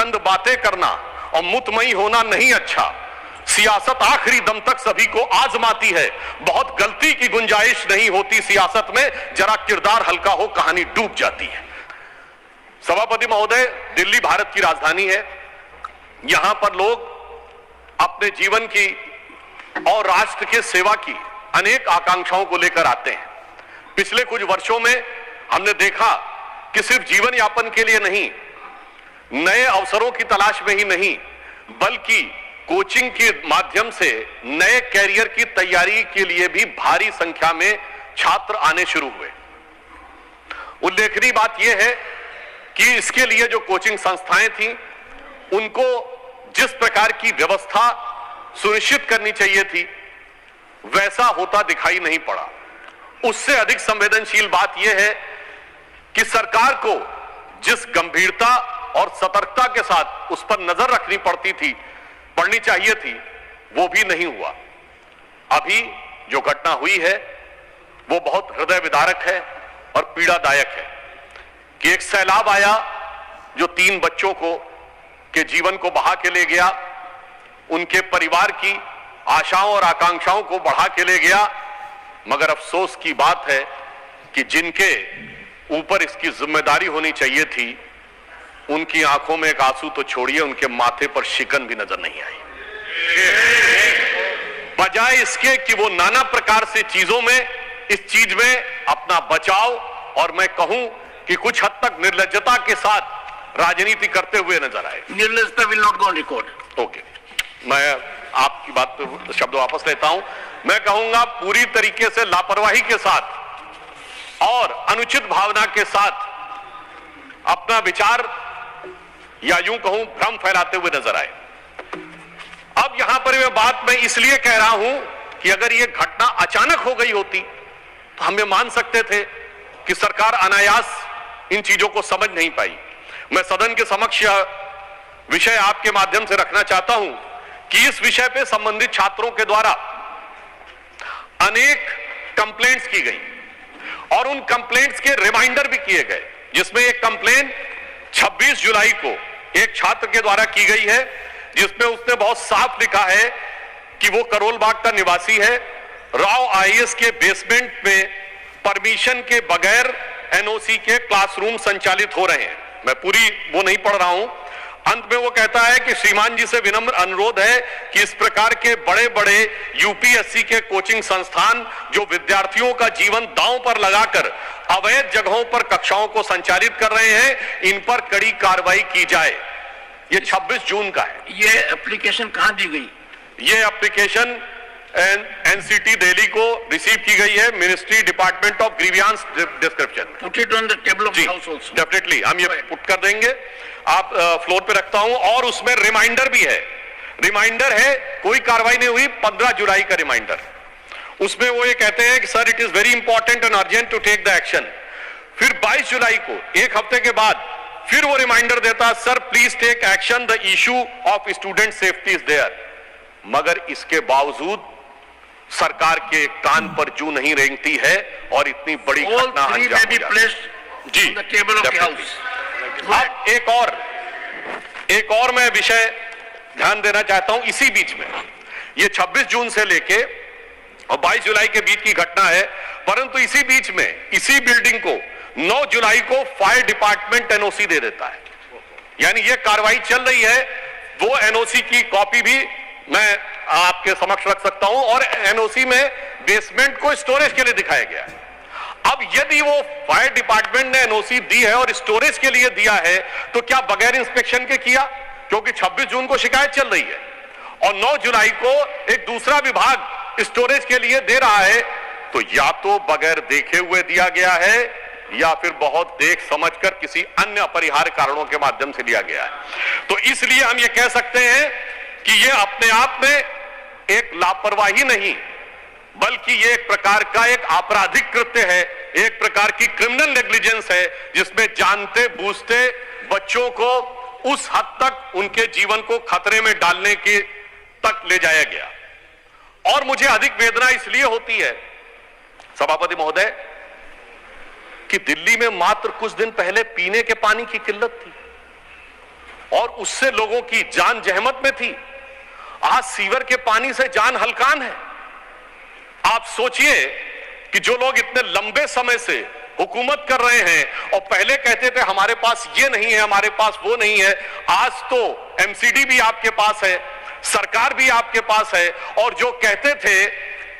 चंद बातें करना और मुतमई होना नहीं अच्छा। सियासत आखिरी दम तक सभी को आजमाती है, बहुत गलती की गुंजाइश नहीं होती सियासत में, जरा किरदार हल्का हो कहानी डूब जाती है। सभापति महोदय, दिल्ली भारत की राजधानी है। यहां पर लोग अपने जीवन की और राष्ट्र के सेवा की अनेक आकांक्षाओं को लेकर आते हैं। पिछले कुछ वर्षों में हमने देखा कि सिर्फ जीवन यापन के लिए नहीं, नए अवसरों की तलाश में ही नहीं, बल्कि कोचिंग के माध्यम से नए कैरियर की तैयारी के लिए भी भारी संख्या में छात्र आने शुरू हुए। उल्लेखनीय बात यह है कि इसके लिए जो कोचिंग संस्थाएं थीं, उनको जिस प्रकार की व्यवस्था सुनिश्चित करनी चाहिए थी, वैसा होता दिखाई नहीं पड़ा। उससे अधिक संवेदनशील बात यह है कि सरकार को जिस गंभीरता और सतर्कता के साथ उस पर नजर रखनी पड़नी चाहिए थी, वो भी नहीं हुआ। अभी जो घटना हुई है वो बहुत हृदय विदारक है और पीड़ादायक है कि एक सैलाब आया जो 3 बच्चों के जीवन को बहा के ले गया, उनके परिवार की आशाओं और आकांक्षाओं को बढ़ा के ले गया। मगर अफसोस की बात है कि जिनके ऊपर इसकी जिम्मेदारी होनी चाहिए थी, उनकी आंखों में एक आंसू तो छोड़िए, उनके माथे पर शिकन भी नजर नहीं आई। बजाय इसके कि वो नाना प्रकार से चीजों में, इस चीज में अपना बचाव और मैं कहूं कि कुछ हद तक निर्लज्जता के साथ राजनीति करते हुए नजर आए। निर्लज्जता will not go on record. Okay, मैं आपकी बात पर शब्द वापस लेता हूं। मैं कहूंगा पूरी तरीके से लापरवाही के साथ और अनुचित भावना के साथ अपना विचार या यूं कहूं भ्रम फैलाते हुए नजर आए। अब यहां पर यह बात मैं इसलिए कह रहा हूं कि अगर यह घटना अचानक हो गई होती तो हम ये मान सकते थे कि सरकार अनायास इन चीजों को समझ नहीं पाई। मैं सदन के समक्ष यह विषय आपके माध्यम से रखना चाहता हूं कि इस विषय पे संबंधित छात्रों के द्वारा अनेक कंप्लेंट्स की गई और उन कंप्लेंट्स के रिमाइंडर भी किए गए, जिसमें एक कंप्लेंट 26 जुलाई को एक छात्र के द्वारा की गई है, जिसमें उसने बहुत साफ लिखा है कि वो करोल बाग का निवासी है। राव आईएएस के बेसमेंट में परमिशन के बगैर एनओसी के क्लासरूम संचालित हो रहे हैं। मैं पूरी वो नहीं पढ़ रहा हूं। अंत में वो कहता है कि श्रीमान जी से विनम्र अनुरोध है कि इस प्रकार के बड़े बड़े यूपीएससी के कोचिंग संस्थान जो विद्यार्थियों का जीवन दांव पर लगाकर अवैध जगहों पर कक्षाओं को संचालित कर रहे हैं, इन पर कड़ी कार्रवाई की जाए। ये 26 जून का है। ये एप्लीकेशन कहां दी गई? ये एप्लीकेशन एनसीटी दिल्ली को रिसीव की गई है, ministry department of grievance description. Put it on the table of house also. Definitely हम ये पुट कर देंगे, आप फ्लोर पे रखता हूं। और उसमें रिमाइंडर भी है, रिमाइंडर है, कोई कार्रवाई नहीं हुई, 15 जुलाई का रिमाइंडर। उसमें वो ये कहते हैं कि sir it is very important and urgent to take the action. फिर 22 जुलाई को, एक हफ्ते के बाद, फिर वो रिमाइंडर देता, sir please take action, the issue of student safety is there. मगर इसके बावजूद सरकार के कान पर जू नहीं रेंगती है और इतनी बड़ी घटना अंजाम जी। अब एक और मैं विषय ध्यान देना चाहता हूं इसी बीच में। ये 26 जून से लेके और 22 जुलाई के बीच की घटना है, परंतु इसी बीच में इसी बिल्डिंग को 9 जुलाई को फायर डिपार्टमेंट एनओसी दे देता है। यानी ये कार्रवाई चल रही है। वो एनओसी की कॉपी भी मैं आपके समक्ष रख सकता हूं और एनओसी में बेसमेंट को स्टोरेज के लिए दिखाया गया है। अब यदि वो फायर डिपार्टमेंट ने एनओसी दी है और स्टोरेज के लिए दिया है, तो क्या बगैर इंस्पेक्शन के किया? क्योंकि 26 जून को शिकायत चल रही है और 9 जुलाई को एक दूसरा विभाग स्टोरेज के लिए दे रहा है, तो या तो बगैर देखे हुए दिया गया है या फिर बहुत देख समझकर किसी अन्य अपरिहार्य कारणों के माध्यम से लिया गया है। तो इसलिए हम ये कह सकते हैं कि ये अपने आप में एक लापरवाही नहीं, बल्कि ये एक प्रकार का एक आपराधिक कृत्य है, एक प्रकार की क्रिमिनल नेग्लिजेंस है, जिसमें जानते बूझते बच्चों को उस हद तक उनके जीवन को खतरे में डालने के तक ले जाया गया। और मुझे अधिक वेदना इसलिए होती है सभापति महोदय कि दिल्ली में मात्र कुछ दिन पहले पीने के पानी की किल्लत थी। और उससे लोगों की जान जहमत में थी। आज सीवर के पानी से जान हलकान है। आप सोचिए कि जो लोग इतने लंबे समय से हुकूमत कर रहे हैं और पहले कहते थे हमारे पास ये नहीं है, हमारे पास वो नहीं है, आज तो एमसीडी भी आपके पास है, सरकार भी आपके पास है, और जो कहते थे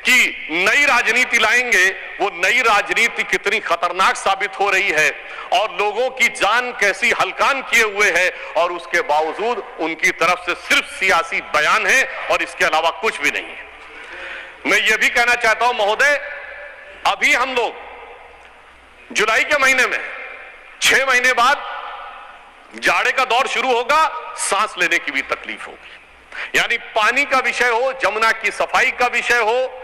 कि नई राजनीति लाएंगे, वो नई राजनीति कितनी खतरनाक साबित हो रही है और लोगों की जान कैसी हलकान किए हुए है, और उसके बावजूद उनकी तरफ से सिर्फ सियासी बयान है और इसके अलावा कुछ भी नहीं है। मैं ये भी कहना चाहता हूं महोदय, अभी हम लोग जुलाई के महीने में 6 महीने बाद जाड़े का दौर शुरू होगा, सांस लेने की भी तकलीफ होगी। यानी पानी का विषय हो, जमुना की सफाई का विषय हो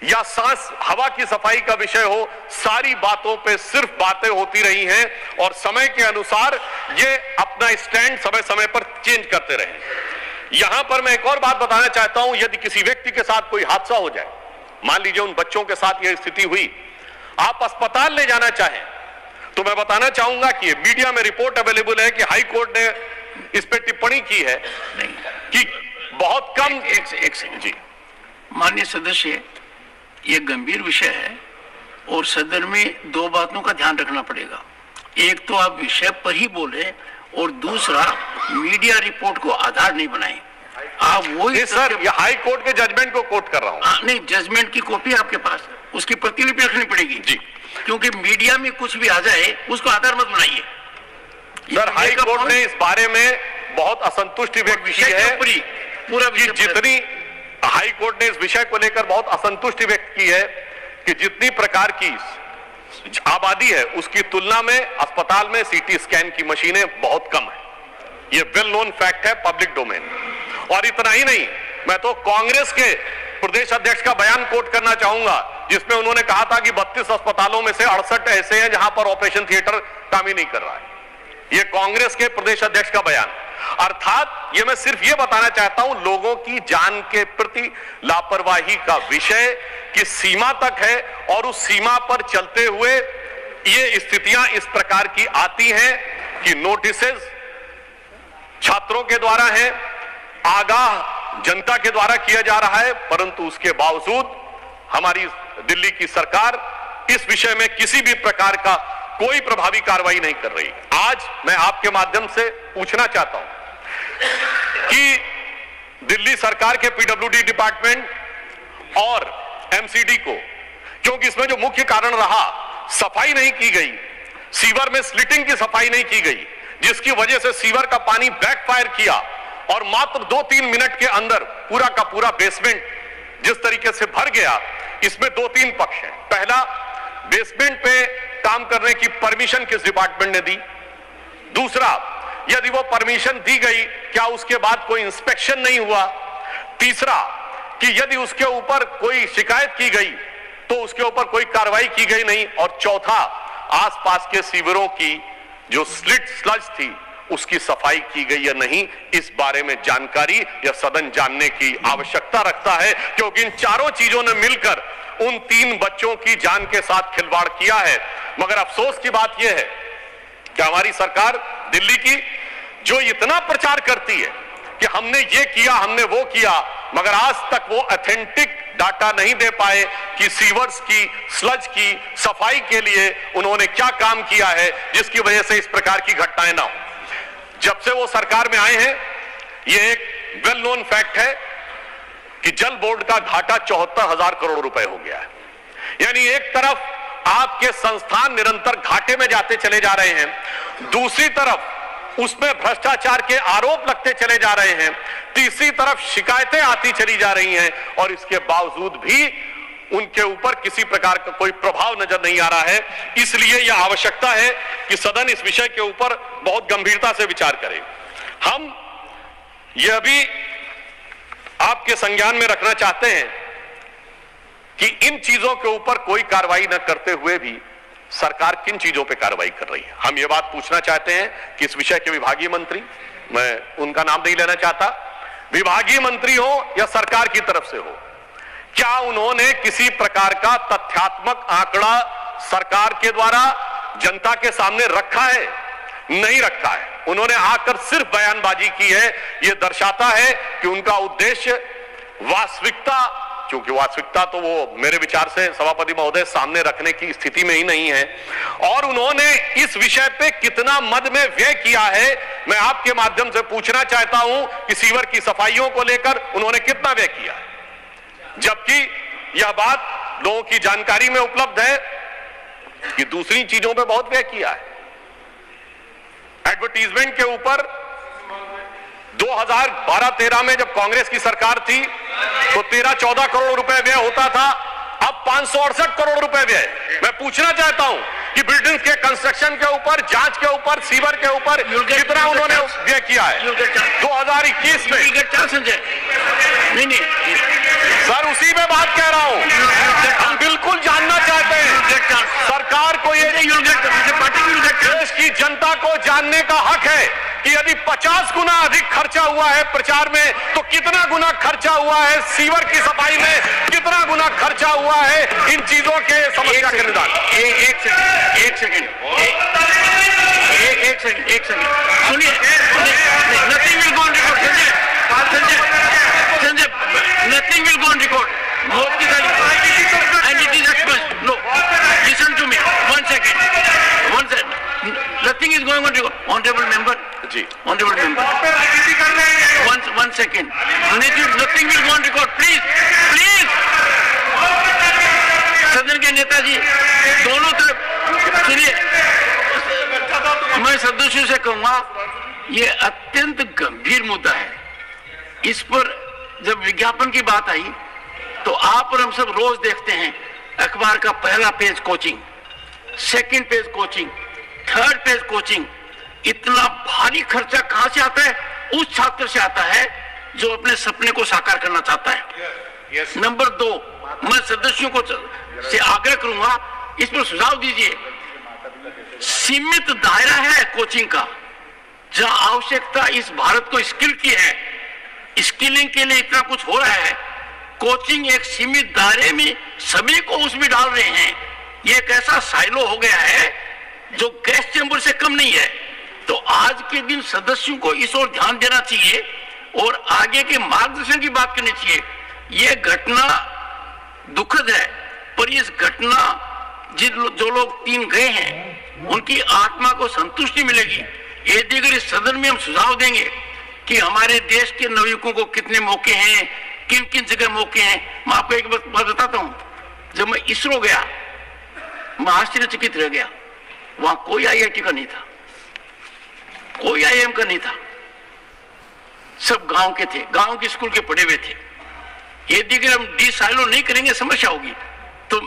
या सांस हवा की सफाई का विषय हो, सारी बातों पे सिर्फ बातें होती रही हैं और समय के अनुसार ये अपना स्टैंड समय समय पर चेंज करते रहे। यहां पर मैं एक और बात बताना चाहता हूं, यदि किसी व्यक्ति के साथ कोई हादसा हो जाए, मान लीजिए उन बच्चों के साथ यह स्थिति हुई, आप अस्पताल ले जाना चाहें, तो मैं बताना चाहूंगा कि मीडिया में रिपोर्ट अवेलेबल है कि हाई कोर्ट ने इस पे टिप्पणी की है कि बहुत कम। एक सेकंड जी, माननीय सदस्य, ये गंभीर विषय है और सदन में 2 बातों का ध्यान रखना पड़ेगा। एक तो आप विषय पर ही बोले और दूसरा मीडिया रिपोर्ट को आधार नहीं बनाए। आप वही सर, ये हाई कोर्ट के जजमेंट को कोट कर रहा हूं। नहीं, जजमेंट की कॉपी आपके पास, उसकी प्रतिलिपि रखनी पड़ेगी जी, क्योंकि मीडिया में कुछ भी आ जाए उसको आधार मत बनाइए। सर, हाई कोर्ट ने इस बारे में बहुत असंतुष्टि व्यक्त की है, पूरा कि जितनी हाई कोर्ट ने इस विषय को लेकर बहुत असंतुष्टि व्यक्त की है कि जितनी प्रकार की आबादी है उसकी तुलना में अस्पताल में सीटी स्कैन की मशीनें बहुत कम है। ये वेल नोन फैक्ट है, पब्लिक डोमेन। और इतना ही नहीं, मैं तो कांग्रेस के प्रदेश अध्यक्ष का बयान कोट करना चाहूंगा, जिसमें उन्होंने कहा था कि 32 अस्पतालों में से 68 ऐसे हैं जहां पर ऑपरेशन थिएटर काम ही नहीं कर रहा है। ये कांग्रेस के प्रदेश अध्यक्ष का बयान। अर्थात ये मैं सिर्फ ये बताना चाहता हूं, लोगों की जान के प्रति लापरवाही का विषय किस सीमा तक है और उस सीमा पर चलते हुए ये स्थितियां इस प्रकार की आती हैं कि नोटिसेस छात्रों के द्वारा है, आगाह जनता के द्वारा किया जा रहा है, परंतु उसके बावजूद हमारी दिल्ली की सरकार इस विषय में किसी भी प्रकार का कोई प्रभावी कार्रवाई नहीं कर रही। आज मैं आपके माध्यम से पूछना चाहता हूं कि दिल्ली सरकार के पीडब्ल्यूडी डिपार्टमेंट और एमसीडी को, क्योंकि इसमें जो मुख्य कारण रहा, सफाई नहीं की गई, सीवर में स्लिटिंग की सफाई नहीं की गई, जिसकी वजह से सीवर का पानी बैकफायर किया और मात्र 2-3 मिनट के अंदर पूरा का पूरा बेसमेंट जिस तरीके से भर गया, इसमें 2-3 पक्ष हैं। पहला, बेसमेंट पे काम करने की परमिशन किस डिपार्टमेंट ने दी? दूसरा, यदि वो परमिशन दी गई, क्या उसके बाद कोई इंस्पेक्शन नहीं हुआ? तीसरा, कि यदि उसके ऊपर कोई शिकायत की गई तो उसके ऊपर कोई कार्रवाई की गई नहीं। और चौथा, आसपास के सीवरों की जो स्लज थी उसकी सफाई की गई या नहीं, इस बारे में जानकारी या सदन जानने की आवश्यकता रखता है, क्योंकि इन चारों चीजों ने मिलकर उन 3 बच्चों की जान के साथ खिलवाड़ किया है। मगर अफसोस की बात यह है कि हमारी सरकार दिल्ली की जो इतना प्रचार करती है कि हमने ये किया, हमने वो किया, मगर आज तक वो ऑथेंटिक डाटा नहीं दे पाए कि सीवर्स की, स्लज की सफाई के लिए उन्होंने क्या काम किया है, जिसकी वजह से इस प्रकार की घटनाएं ना हो। जब से वो सरकार में आए हैं, ये एक वेल नोन फैक्ट है कि जल बोर्ड का घाटा 74,000 करोड़ रुपए हो गया है। यानी एक तरफ आपके संस्थान निरंतर घाटे में जाते चले जा रहे हैं, दूसरी तरफ उसमें भ्रष्टाचार के आरोप लगते चले जा रहे हैं, तीसरी तरफ शिकायतें आती चली जा रही हैं, और इसके बावजूद भी उनके ऊपर किसी प्रकार का कोई प्रभाव नजर नहीं आ रहा है। इसलिए यह आवश्यकता है कि सदन इस विषय के ऊपर बहुत गंभीरता से विचार करे। हम यह भी आपके संज्ञान में रखना चाहते हैं कि इन चीजों के ऊपर कोई कार्रवाई न करते हुए भी सरकार किन चीजों पे कार्रवाई कर रही है। हम ये बात पूछना चाहते हैं कि इस विषय के विभागीय मंत्री, मैं उनका नाम नहीं लेना चाहता, विभागीय मंत्री हो या सरकार की तरफ से हो, क्या उन्होंने किसी प्रकार का तथ्यात्मक आंकड़ा सरकार के द्वारा जनता के सामने रखा है? नहीं रखा है। उन्होंने आकर सिर्फ बयानबाजी की है। यह दर्शाता है कि उनका उद्देश्य वास्तविकता, क्योंकि वास्तविकता तो वो मेरे विचार से सभापति महोदय सामने रखने की स्थिति में ही नहीं है, और उन्होंने इस विषय पे कितना मद में व्यय किया है मैं आपके माध्यम से पूछना चाहता हूं कि सीवर की सफाइयों को लेकर उन्होंने कितना व्यय किया, जबकि यह बात लोगों की जानकारी में उपलब्ध है कि दूसरी चीजों पे बहुत व्यय किया है। एडवर्टीजमेंट के ऊपर 2012-13 में जब कांग्रेस की सरकार थी तो 13-14 करोड़ रुपए व्यय होता था, अब 568 करोड़ रुपए व्यय। मैं पूछना चाहता हूं कि बिल्डिंग्स के कंस्ट्रक्शन के ऊपर, जांच के ऊपर, सीवर के ऊपर कितना उन्होंने व्यय किया है 2021 में। नहीं सर उसी में बात कह रहा हूं, हम बिल्कुल जानना चाहते हैं सरकार को, ये देश की जनता को जानने का हक है कि यदि 50 गुना अधिक खर्चा हुआ है प्रचार में तो कितना गुना खर्चा हुआ है सीवर की सफाई में, कितना गुना खर्चा हुआ है इन चीजों के समस्या के निदान। एक सेकंड सुनिए, nothing will go on record. Sanjay, nothing will go on record. बहुत की तारीफ and it is expressed. No, listen to me, one second, nothing is going on record. Honorable member ji, honorable member, one second, nothing will go on record, please सदन के नेताजी दोनों तरफ सुनिए। मैं सदस्यों से कहूंगा ये अत्यंत गंभीर मुद्दा है। इस पर जब विज्ञापन की बात आई तो आप और हम सब रोज देखते हैं अखबार का पहला page coaching, second page coaching, third page coaching. इतना भारी खर्चा कहां से आता है? उस छात्र से आता है जो अपने सपने को साकार करना चाहता है। नंबर 2, मैं सदस्यों को से आग्रह करूंगा इस पर सुझाव दीजिए। सीमित दायरा है कोचिंग का, जहां आवश्यकता इस भारत को स्किल की है, स्किलिंग के लिए इतना कुछ हो रहा है, कोचिंग एक सीमित दायरे में सभी को उसमें डाल रहे हैं। ये एक ऐसा साइलो हो गया है जो गैस चैम्बर से कम नहीं है। तो आज के दिन सदस्यों को इस ओर ध्यान देना चाहिए और आगे के मार्गदर्शन की बात करनी चाहिए। यह घटना दुखद है, पर इस घटना जो लोग 3 गए हैं उनकी आत्मा को संतुष्टि मिलेगी। यदि अगर इस सदन में हम सुझाव देंगे कि हमारे देश के नवयुवकों को कितने मौके हैं, किन किन जगह मौके हैं। मैं आपको एक बात बताता हूं, जब मैं इसरो गया मैं आश्चर्यचकित रह गया। वहां कोई आईआईटी का नहीं था, कोई आईआईएम का नहीं था, सब गांव के थे, गांव के स्कूल के पढ़े हुए थे। यदि अगर हम डिसाइलो नहीं करेंगे समस्या होगी। तो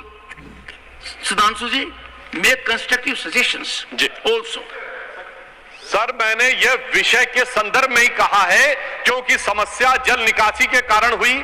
Sudhanshu ji, make constructive suggestions also. Sir मैंने यह विषय के संदर्भ में ही कहा है क्योंकि समस्या जल निकासी के कारण हुई।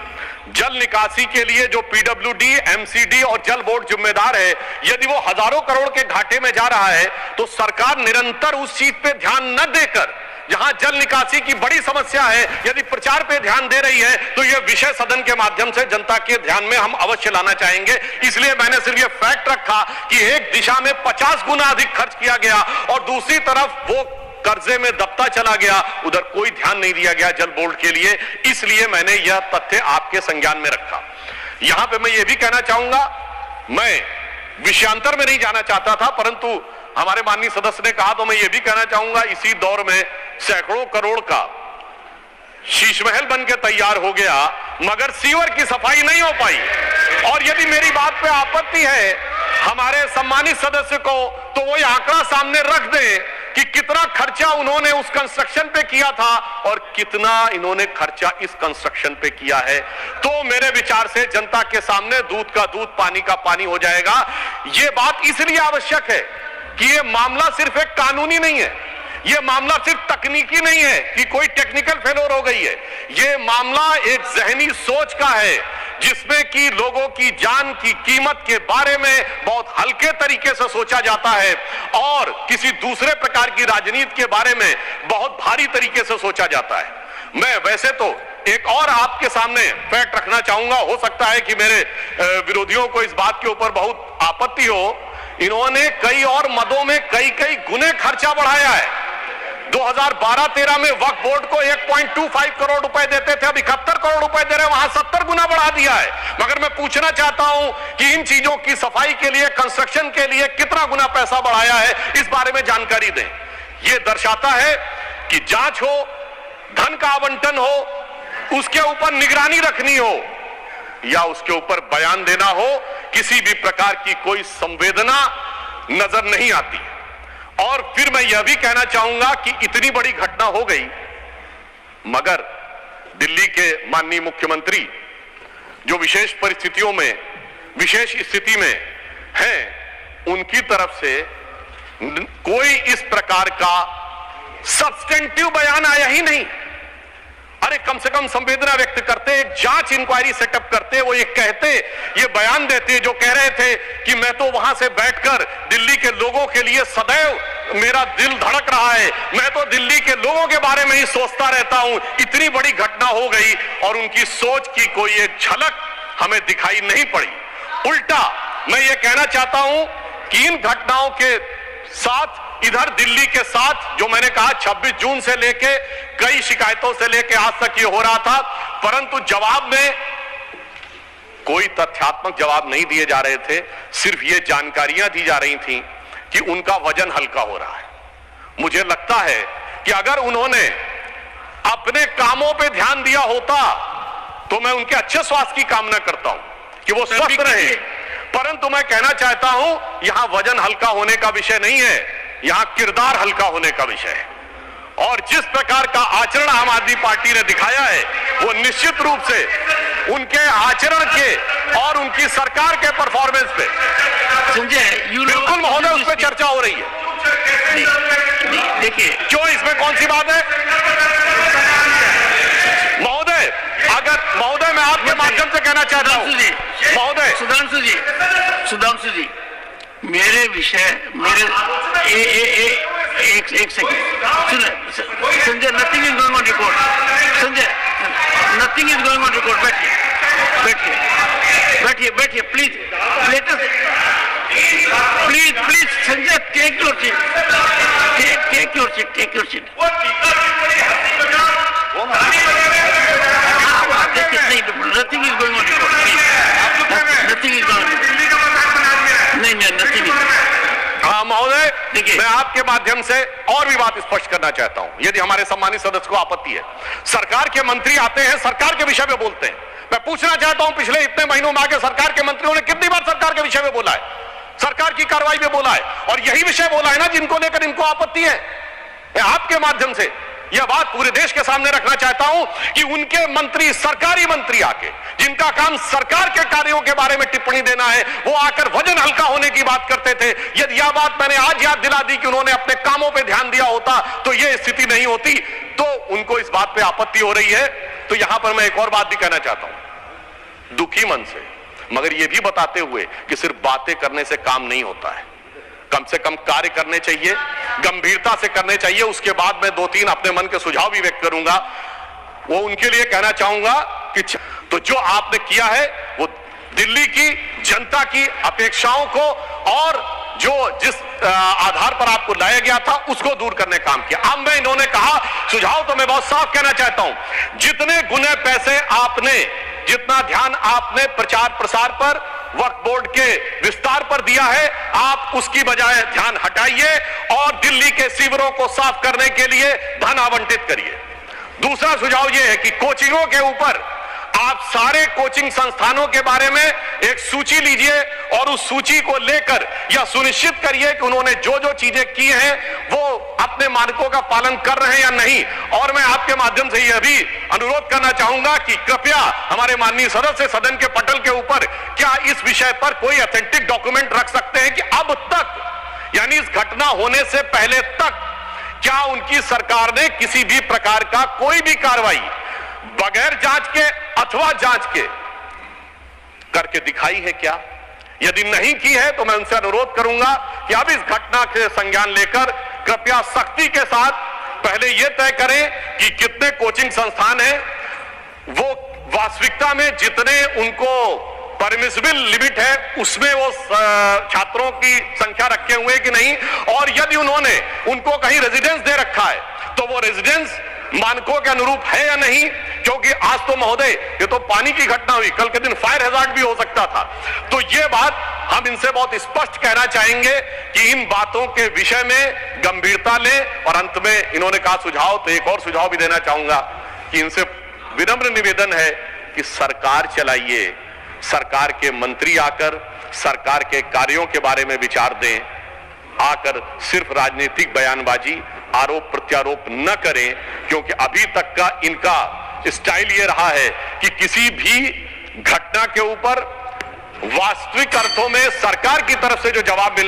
जल निकासी के लिए जो पीडब्ल्यूडी, एमसीडी और जल बोर्ड जिम्मेदार है, यदि वो हजारों करोड़ के घाटे में जा रहा है तो सरकार निरंतर उस चीज पे ध्यान न देकर, जहां जल निकासी की बड़ी समस्या है, यदि प्रचार पे ध्यान दे रही है तो यह विषय सदन के माध्यम से जनता के ध्यान में हम अवश्य लाना चाहेंगे। इसलिए मैंने सिर्फ यह फैक्ट रखा कि एक दिशा में 50 गुना अधिक खर्च किया गया और दूसरी तरफ वो कर्जे में दबता चला गया, उधर कोई ध्यान नहीं दिया गया जल बोर्ड के लिए। इसलिए मैंने यह तथ्य आपके संज्ञान में रखा। यहां पे मैं यह भी कहना चाहूंगा, मैं विषयांतर में नहीं जाना चाहता था, परंतु हमारे माननीय सदस्य ने कहा तो मैं यह भी कहना चाहूंगा, इसी दौर में सैकड़ों करोड़ का शीशमहल बन के तैयार हो गया मगर सीवर की सफाई नहीं हो पाई। और यदि मेरी बात पे आपत्ति है हमारे सम्मानित सदस्य को, तो वो आंकड़ा सामने रख दे कि कितना खर्चा उन्होंने उस कंस्ट्रक्शन पे किया था और कितना इन्होंने खर्चा इस कंस्ट्रक्शन पे किया है। तो मेरे विचार से जनता के सामने दूध का दूध, पानी का पानी हो जाएगा। ये बात इसलिए आवश्यक है कि ये मामला सिर्फ एक कानूनी नहीं है, ये मामला सिर्फ तकनीकी नहीं है कि कोई टेक्निकल फेलोर हो गई है। ये मामला एक जहनी सोच का है जिसमें कि लोगों की जान की कीमत के बारे में बहुत हल्के तरीके से सोचा जाता है और किसी दूसरे प्रकार की राजनीति के बारे में बहुत भारी तरीके से सोचा जाता है। मैं वैसे तो एक और आपके सामने फैक्ट रखना चाहूंगा, हो सकता है कि मेरे विरोधियों को इस बात के ऊपर बहुत आपत्ति हो, इन्होंने कई और मदों में कई गुने खर्चा बढ़ाया है। 2012-13 में वक्फ बोर्ड को 1.25 करोड़ रुपए देते थे, अब 71 करोड़ रुपए दे रहे हैं, वहां 70 गुना बढ़ा दिया है। मगर मैं पूछना चाहता हूं कि इन चीजों की सफाई के लिए, कंस्ट्रक्शन के लिए कितना गुना पैसा बढ़ाया है, इस बारे में जानकारी दें। यह दर्शाता है कि जांच हो, धन का आवंटन हो, उसके ऊपर निगरानी रखनी हो या उसके ऊपर बयान देना हो, किसी भी प्रकार की कोई संवेदना नजर नहीं आती। और फिर मैं यह भी कहना चाहूंगा कि इतनी बड़ी घटना हो गई, मगर दिल्ली के माननीय मुख्यमंत्री जो विशेष परिस्थितियों में, विशेष स्थिति में हैं, उनकी तरफ से कोई इस प्रकार का सब्सटेंटिव बयान आया ही नहीं। अरे कम से कम संवेदना व्यक्त करते, एक जांच इंक्वायरी सेटअप करते, वो ये कहते, ये बयान देते जो कह रहे थे कि मैं तो वहां से बैठकर दिल्ली के लोगों के लिए सदैव मेरा दिल धड़क रहा है, मैं तो दिल्ली के लोगों के बारे में ही सोचता रहता हूं। इतनी बड़ी घटना हो गई और उनकी सोच की कोई एक झलक हमें दिखाई नहीं पड़ी। उल्टा मैं ये कहना चाहता हूं कि इन घटनाओं के साथ, इधर दिल्ली के साथ जो मैंने कहा 26 जून से लेके कई शिकायतों से लेके आज तक ये हो रहा था, परंतु जवाब में कोई तथ्यात्मक जवाब नहीं दिए जा रहे थे, सिर्फ ये जानकारियां दी जा रही थी कि उनका वजन हल्का हो रहा है। मुझे लगता है कि अगर उन्होंने अपने कामों पे ध्यान दिया होता तो मैं उनके अच्छे स्वास्थ्य की कामना करता हूं कि वो स्वस्थ रहे, परंतु मैं कहना चाहता हूं यहां वजन हल्का होने का विषय नहीं है, यहां किरदार हल्का होने का विषय है। और जिस प्रकार का आचरण आम आदमी पार्टी ने दिखाया है, वो निश्चित रूप से उनके आचरण के और उनकी सरकार के परफॉर्मेंस पे संजय, बिल्कुल महोदय उस पर चर्चा हो रही है। देखिए क्यों, इसमें कौन सी बात है महोदय? अगर महोदय मैं आपके माध्यम से कहना चाहता हूं महोदय, सुधांशु जी, मेरे विषय, मेरे एक second Sanjay, nothing is going on record. Sanjay, nothing is going on record. बैठिए please, let us please Sanjay, take your seat. Nothing is going on record, nothing is going, नहीं नथिंग। हाँ महोदय, मैं आपके माध्यम से और भी बात स्पष्ट करना चाहता हूं, यदि हमारे सम्मानित सदस्य को आपत्ति है। सरकार के मंत्री आते हैं, सरकार के विषय में बोलते हैं। मैं पूछना चाहता हूं पिछले इतने महीनों में आके सरकार के मंत्रियों ने कितनी बार सरकार के विषय में बोला है, सरकार की कार्रवाई में बोला है, और यही विषय बोला है ना जिनको लेकर इनको आपत्ति है। मैं आपके माध्यम से यह बात पूरे देश के सामने रखना चाहता हूं कि उनके मंत्री, सरकारी मंत्री आके, जिनका काम सरकार के कार्यों के बारे में टिप्पणी देना है, वो आकर वजन हल्का होने की बात करते थे। यदि यह बात मैंने आज याद दिला दी कि उन्होंने अपने कामों पे ध्यान दिया होता तो यह स्थिति नहीं होती। तो उनको इस बात पे आपत्ति हो रही है। तो यहां पर मैं एक और बात भी कहना चाहता हूं, दुखी मन से, मगर यह भी बताते हुए कि सिर्फ बातें करने से काम नहीं होता है, कम से कम कार्य करने चाहिए, गंभीरता से करने चाहिए। उसके बाद मैं 2-3 अपने मन के सुझाव भी व्यक्त करूंगा। वो उनके लिए कहना चाहूंगा कि तो जो आपने किया है वो दिल्ली की जनता की अपेक्षाओं को और जो जिस आधार पर आपको लाया गया था उसको दूर करने काम किया। अब मैं इन्होंने कहा सुझाव, तो मैं बहुत साफ कहना चाहता हूं, जितने गुने पैसे आपने, जितना ध्यान आपने प्रचार प्रसार पर, वक्फ बोर्ड के विस्तार पर दिया है, आप उसकी बजाय ध्यान हटाइए और दिल्ली के सीवरों को साफ करने के लिए धन आवंटित करिए। दूसरा सुझाव यह है कि कोचिंगों के ऊपर आप सारे कोचिंग संस्थानों के बारे में एक सूची लीजिए और उस सूची को लेकर यह सुनिश्चित करिए कि उन्होंने जो जो चीजें की हैं वो अपने मानकों का पालन कर रहे हैं या नहीं। और मैं आपके माध्यम से यह भी अनुरोध करना चाहूंगा कि कृपया हमारे माननीय सदस्य सदन के पटल के ऊपर क्या इस विषय पर कोई ऑथेंटिक डॉक्यूमेंट रख सकते हैं कि अब तक, यानी इस घटना होने से पहले तक, क्या उनकी सरकार ने किसी भी प्रकार का कोई भी कार्रवाई बगैर जांच के अथवा जांच के करके दिखाई है क्या? यदि नहीं की है तो मैं उनसे अनुरोध करूंगा कि अब इस घटना के संज्ञान लेकर कृपया सख्ती के साथ पहले यह तय करें कि कितने कोचिंग संस्थान हैं, वो वास्तविकता में जितने उनको परमिसिबल लिमिट है उसमें वो छात्रों की संख्या रखे हुए कि नहीं, और यदि उन्होंने उनको कहीं रेजिडेंस दे रखा है तो वो रेजिडेंस मानकों के अनुरूप है या नहीं, क्योंकि आज तो महोदय ये तो पानी की घटना हुई, कल के दिन फायर हैजार्ड भी हो सकता था। तो ये बात हम इनसे बहुत स्पष्ट कहना चाहेंगे कि इन बातों के विषय में गंभीरता लें। और अंत में इन्होंने कहा सुझाव, तो एक और सुझाव भी देना चाहूंगा कि इनसे विनम्र निवेदन है कि सरकार चलाइए, सरकार के मंत्री आकर सरकार के कार्यों के बारे में विचार दें, आकर सिर्फ राजनीतिक बयानबाजी आरोप प्रत्यारोप न करें, क्योंकि अभी तक का इनका स्टाइल ये रहा है कि किसी भी घटना के ऊपर वास्तविक अर्थों में सरकार की तरफ से जो जवाब मिलना